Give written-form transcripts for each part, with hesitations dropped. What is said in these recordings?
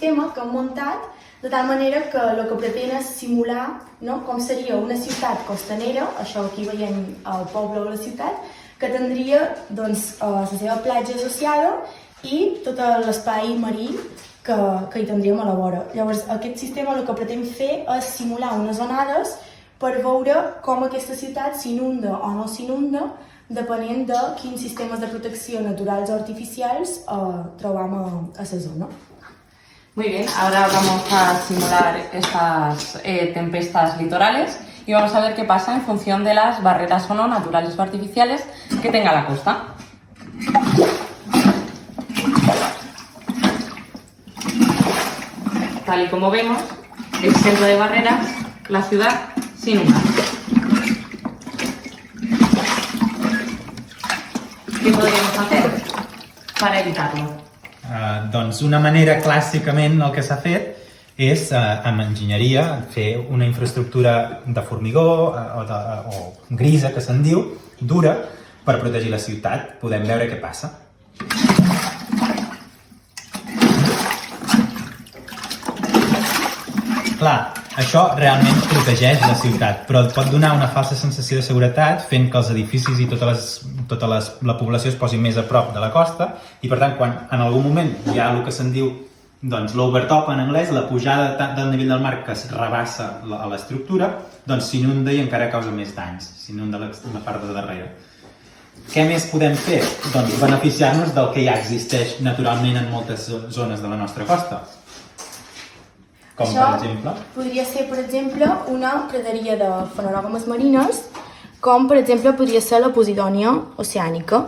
sistema que hem muntat de tal manera que el que pretén és simular, no?, com seria una ciutat costanera, això aquí veiem el poble o la ciutat, que tindria doncs, la seva platja associada i tot l'espai marí que hi tindríem a la vora. Llavors, aquest sistema el que pretén fer és simular unes onades per veure com aquesta ciutat s'inunda o no s'inunda depenent de quins sistemes de protecció naturals o artificials trobam a la zona. Muy bien, ahora vamos a simular estas tempestas litorales y vamos a ver qué pasa en función de las barreras o no, naturales o artificiales, que tenga la costa. Tal y como vemos, exento de barreras, la ciudad se inunda. ¿Qué podríamos hacer para evitarlo? Doncs una manera clàssicament el que s'ha fet és amb enginyeria fer una infraestructura de formigó o grisa, que se'n diu, dura, per protegir la ciutat. Podem veure què passa. Clar, això realment protegeix la ciutat, però et pot donar una falsa sensació de seguretat fent que els edificis i tota la població es posi més a prop de la costa i, per tant, quan en algun moment hi ha el que se'n diu l'overtop en anglès, la pujada del nivell del mar que es rebassa a l'estructura, doncs s'inunda i encara causa més danys, s'inunda la part de darrere. Què més podem fer? Doncs beneficiar-nos del que ja existeix naturalment en moltes zones de la nostra costa. Com, per exemple? Podria ser, per exemple, una praderia de fanerògames marines, com, per exemple, podria ser la Posidònia oceànica.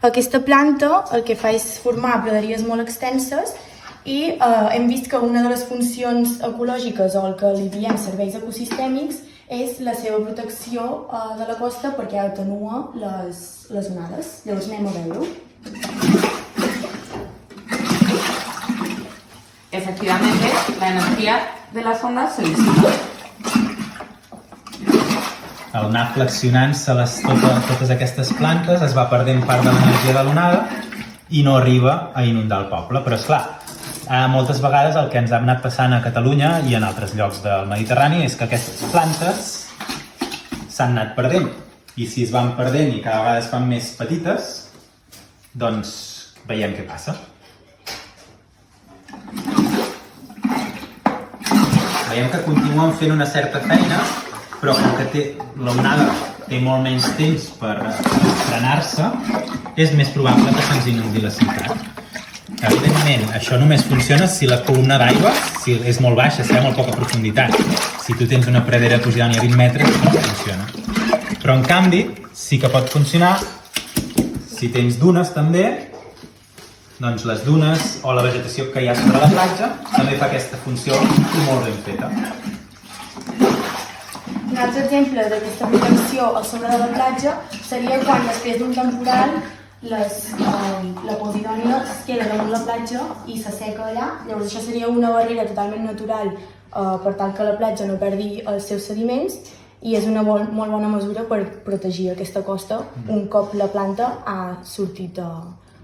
Aquesta planta el que fa és formar praderies molt extenses i hem vist que una de les funcions ecològiques o el que li diem serveis ecosistèmics és la seva protecció de la costa perquè atenua les onades. Llavors anem a veure-ho. Efectivamente, la energía de las ondas se disipa. Al anar flexionant-se totes aquestes plantes es va perdent part de l'energia de l'onada i no arriba a inundar el poble. Però, esclar, moltes vegades el que ens ha anat passant a Catalunya i en altres llocs del Mediterrani és que aquestes plantes s'han anat perdent. I si es van perdent i cada vegada es fan més petites, doncs veiem què passa. Veiem que continuen fent una certa feina, però com que l'onada té molt menys temps per frenar-se, és més probable que se'ns inundi la ciutat. Evidentment, això només funciona si la columna d'aigua és molt baixa, si hi ha molt poca profunditat. Si tu tens una pradera de Posidònia a 20 metres, no funciona. Però, en canvi, sí que pot funcionar si tens dunes també, doncs les dunes o la vegetació que hi ha sobre la platja també fa aquesta funció molt ben feta. Un altre exemple d'aquesta protecció a sobre de la platja seria quan després d'un temporal la Posidònia es queda damunt la platja i s'asseca allà. Llavors això seria una barrera totalment natural per tal que la platja no perdi els seus sediments i és una molt bona mesura per protegir aquesta costa un cop la planta ha sortit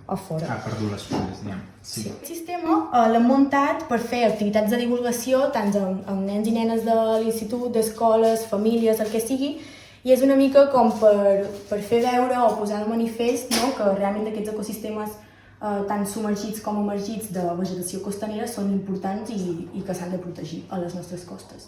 a fora. Ha perdut les fulles, diguem. Sí. El sistema l'hem muntat per fer activitats de divulgació tant amb nens i nenes de l'institut, d'escoles, famílies, el que sigui, i és una mica com per fer veure o posar de manifest, no?, que realment aquests ecosistemes tant submergits com emergits de vegetació costanera són importants i que s'han de protegir a les nostres costes.